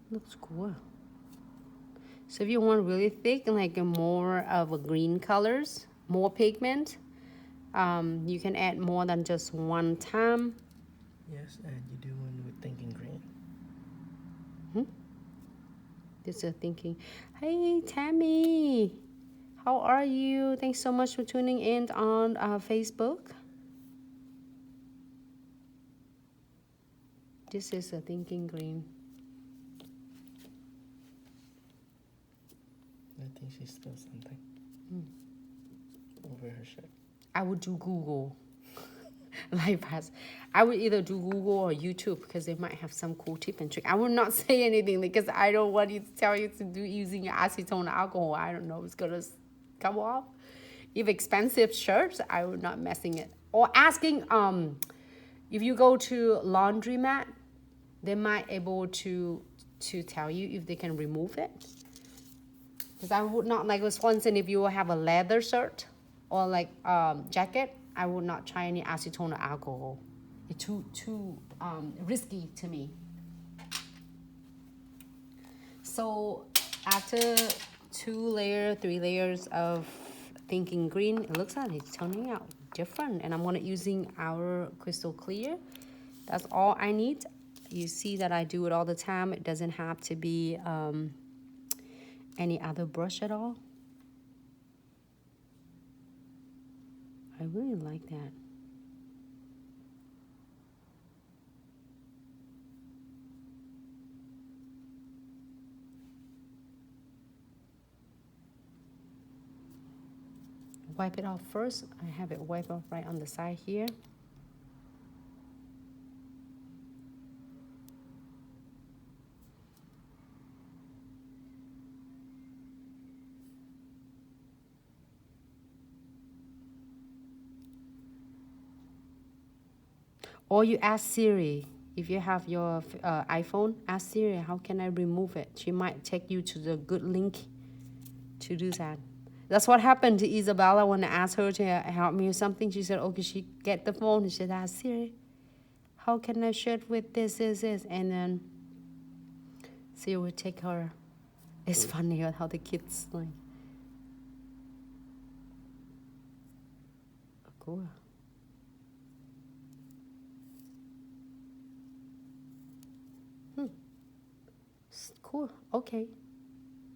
Looks cool. So if you want really thick and like a more of a green colors, more pigment, you can add more than just one time. Yes, and you do one with thinking green. Just thinking, hey Tammy, how are you? Thanks so much for tuning in on Facebook. This is a thinking green. I think she spilled something over her shirt. I would do Google. Life has. I would either do Google or YouTube because they might have some cool tip and trick. I would not say anything because I don't want you to tell you to do using acetone alcohol. I don't know. It's gonna come off. If expensive shirts, I would not messing it. Or asking if you go to laundromat, they might able to tell you if they can remove it. Because I would not like Wisconsin if you have a leather shirt or like jacket, I would not try any acetone or alcohol. It's too risky to me. So after 3 layers of thinking green, it looks like it's turning out different. And I'm gonna using our crystal clear. That's all I need. You see that I do it all the time. It doesn't have to be any other brush at all. I really like that. Wipe it off first. I have it wipe off right on the side here. Or you ask Siri. If you have your iPhone, ask Siri, how can I remove it? She might take you to the good link to do that. That's what happened to Isabella when I asked her to help me with something. She said, okay, she get the phone and she said, ask Siri, how can I share it with this? And then Siri would take her. It's funny how the kids like. Cool. Cool. Okay.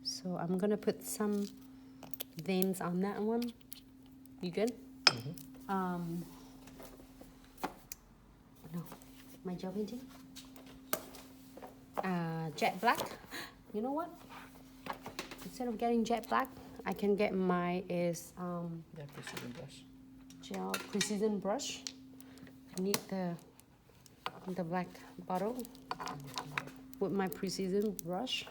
So I'm gonna put some veins on that one. You good? No, my gel painting. Jet black. You know what? Instead of getting jet black, I can get my Precision brush. gel precision brush. I need the black bottle with my precision brush.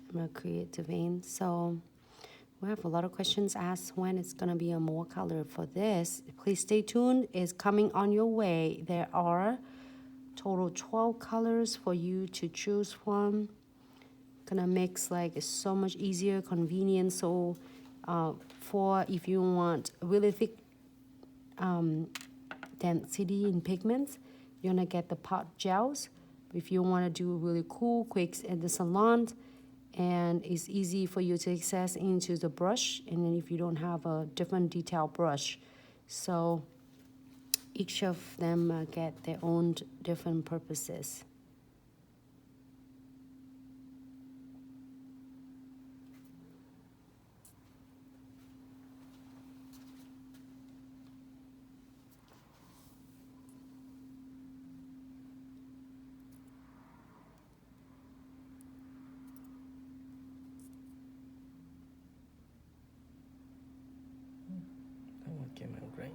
I'm gonna create the vein. So we have a lot of questions asked when it's gonna be a more color for this. Please stay tuned. It's coming on your way. There are total 12 colors for you to choose from. Gonna mix like it's so much easier, convenient. So for if you want really thick density in pigments, you're gonna get the pot gels. If you want to do really cool quicks at the salon, and it's easy for you to access into the brush, and then if you don't have a different detail brush, so each of them get their own different purposes. That one came out great.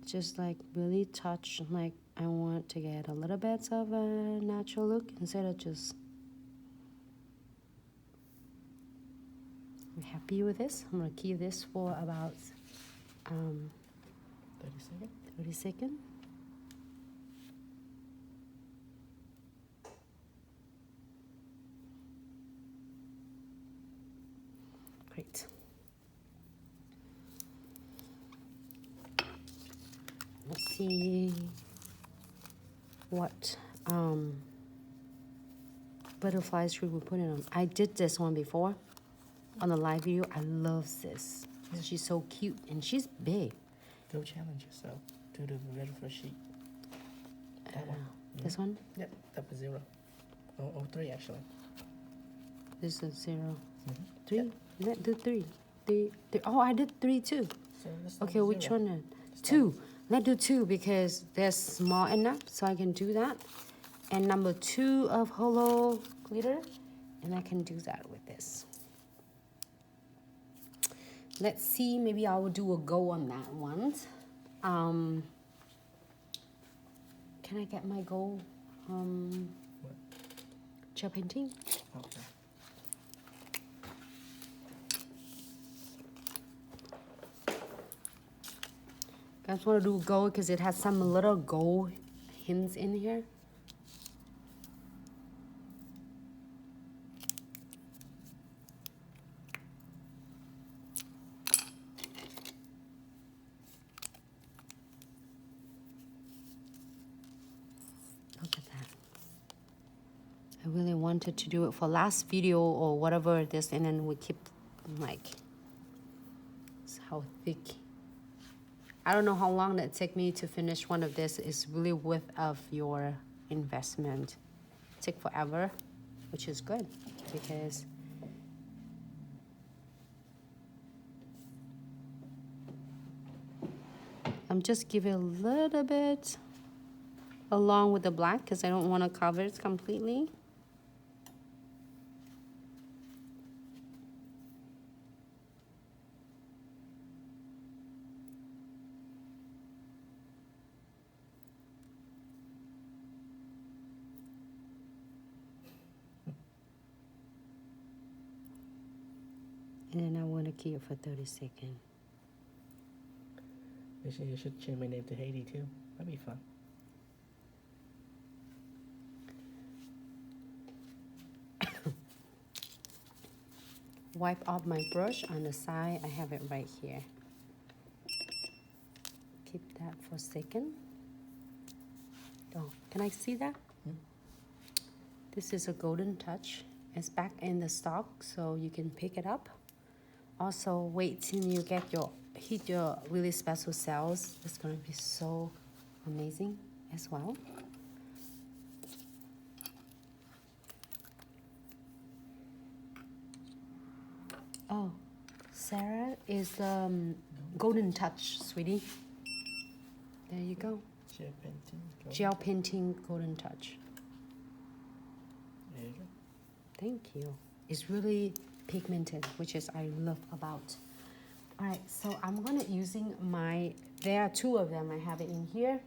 Just like really touch, like I want to get a little bit of a natural look instead of just. I'm happy with this. I'm gonna keep this for about 30 seconds. 30 seconds. Great. Let's see what butterflies we will put it on. I did this one before on the live video. I love this. Yeah. She's so cute and she's big. Go challenge yourself to the very first sheet. That one. This one? Yep, that was 0. Oh, 3 actually. This is 0. 3? Yep. Let's do 3. 3. Oh, I did 3 too. So let's start Okay, with which 0. one then? 2. Let's do 2 because they're small enough so I can do that. And number 2 of hollow glitter. And I can do that with this. Let's see, maybe I will do a go on that one. Can I get my go What? gel painting? Okay. I just want to do gold because it has some little gold hints in here. Look at that. I really wanted to do it for last video or whatever this, and then we keep like, it's how thick. I don't know how long that take me to finish one of this. It's really worth of your investment. Take forever, which is good because I'm just giving a little bit along with the black because I don't want to cover it completely. And then I want to keep it for 30 seconds. Maybe you should change my name to Haiti too. That'd be fun. Wipe off my brush on the side. I have it right here. Keep that for a second. Oh, can I see that? This is a golden touch. It's back in the stock, so you can pick it up. Also, wait till you get hit your really special cells. It's gonna be so amazing as well. Oh, Sarah is golden touch, sweetie. There you go. Gel painting. Gel painting golden touch. There you go. Thank you. It's really pigmented, which is I love about. All right, so I'm gonna using there are 2 of them. I have it in here.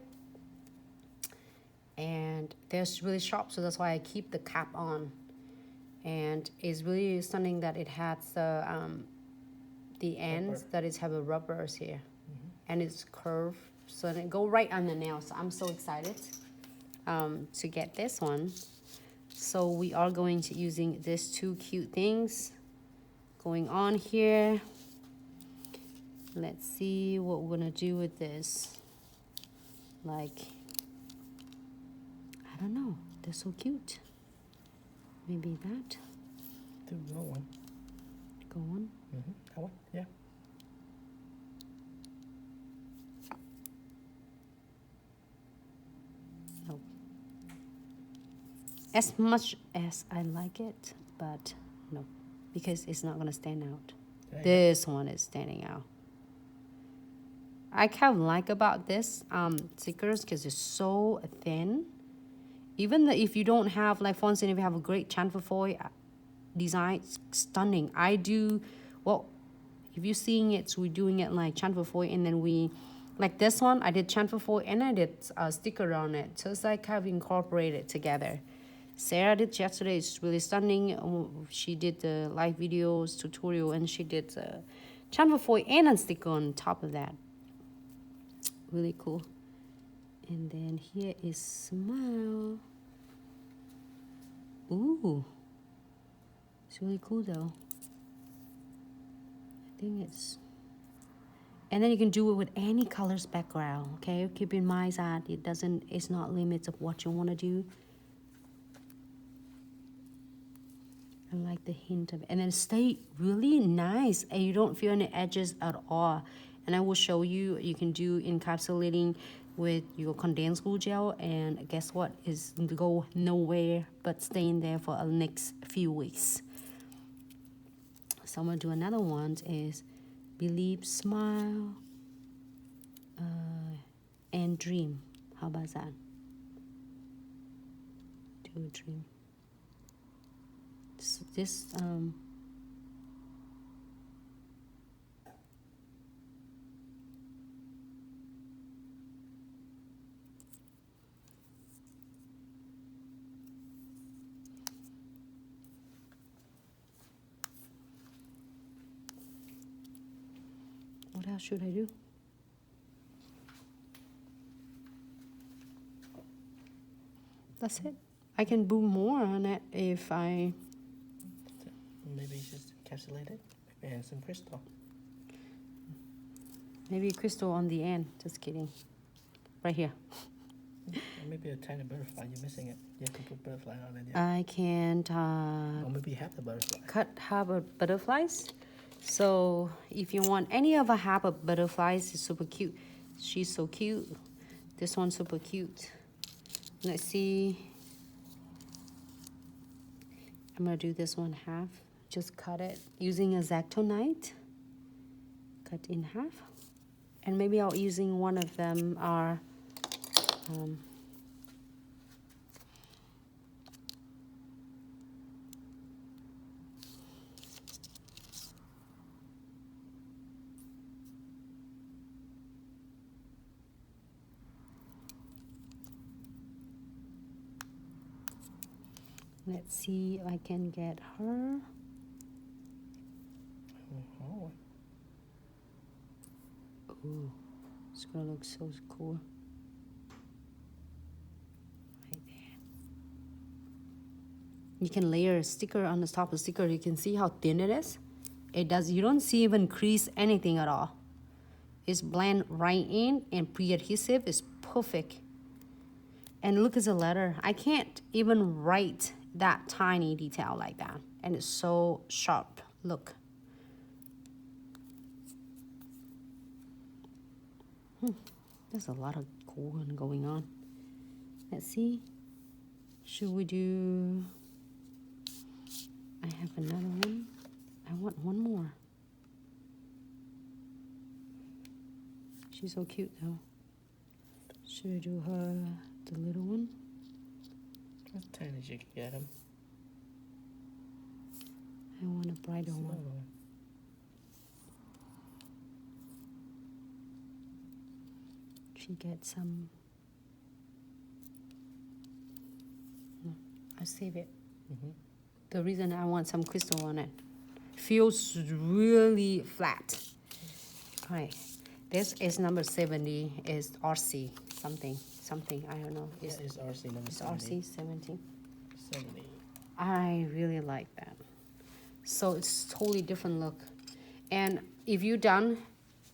And they're really sharp, so that's why I keep the cap on. And it's really stunning that it has the ends that it have a rubbers here. And it's curved, so it go right on the nail. So I'm so excited to get this one. So we are going to using these 2 cute things going on here. Let's see what we're gonna do with this. Like, I don't know, they're so cute. Maybe that. Do go one. Go on. That one? Yeah. No. As much as I like it, but no, because it's not gonna stand out. This one is standing out. I kind of like about this stickers because it's so thin. Even if you don't have, like for instance, if you have a great chamfer foil design, it's stunning. I do, well, if you're seeing it, so we're doing it like chamfer foil, and then we, like this one, I did chamfer foil and I did a sticker on it. So it's like kind of incorporated together. Sarah did yesterday, it's really stunning. She did the live videos, tutorial, and she did the chamfer foil and a sticker on top of that. Really cool. And then here is smile. Ooh, it's really cool though. think it's, and then you can do it with any colors background, okay? Keep in mind that it's not limits of what you want to do. I like the hint of it. And then stay really nice and you don't feel any edges at all. And I will show you, you can do encapsulating with your condensed glue gel, and guess what, is go nowhere but staying there for the next few weeks. So I'm gonna do another one is Believe, Smile, and Dream. How about that? Do a dream. This what else should I do? That's it. I can do more on it if I... Maybe just encapsulate it. Maybe add some crystal. Maybe crystal on the end. Just kidding. Right here. Or maybe a tiny butterfly. You're missing it. You have to put butterfly on it. I can't Or maybe half the butterfly. cut half of butterflies. So if you want any of a half of butterflies, it's super cute. She's so cute. This one's super cute. Let's see. I'm gonna do this one half. Just cut it using a X-Acto knife. Cut in half. And maybe I'll using one of them are let's see if I can get her. Oh. Ooh, it's gonna look so cool. Right there. You can layer a sticker on the top of the sticker. You can see how thin it is. It does, you don't see even crease anything at all. It's blend right in and pre-adhesive is perfect. And look at the letter. I can't even write that tiny detail like that. And it's so sharp. Look. There's a lot of cool one going on. Let's see. Should we do... I have another one. I want one more. She's so cute though. Should I do her, the little one? As tiny as you can get them. I want a brighter one. She gets some... No, I'll save it. The reason I want some crystal on it. Feels really flat. Right. This is number 70. Is RC something. I don't know. It's RC number 70. RC 70. 70. I really like that. So it's totally different look. And if you're done,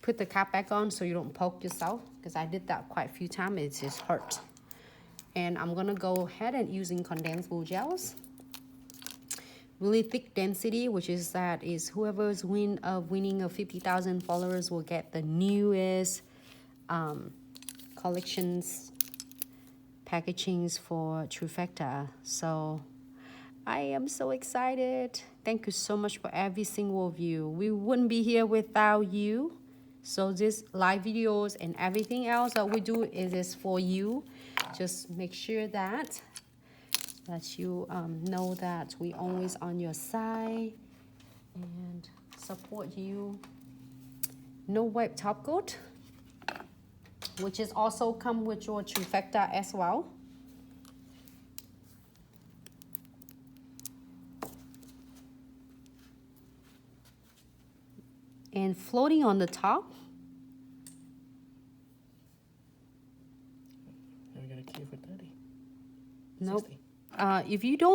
put the cap back on so you don't poke yourself, because I did that quite a few times. It just hurt. And I'm gonna go ahead and using condensed glue gels. Really thick density, which is that is whoever's winning of 50,000 followers will get the newest collections packagings for Trifecta. So I am so excited. Thank you so much for every single of you. We wouldn't be here without you. So this live videos and everything else that we do is for you. Just make sure that you know that we always on your side and support you. No wipe top coat, which is also come with your Trifecta as well. And floating on the top. Now we got a queue for 30. Nope. 60. If you don't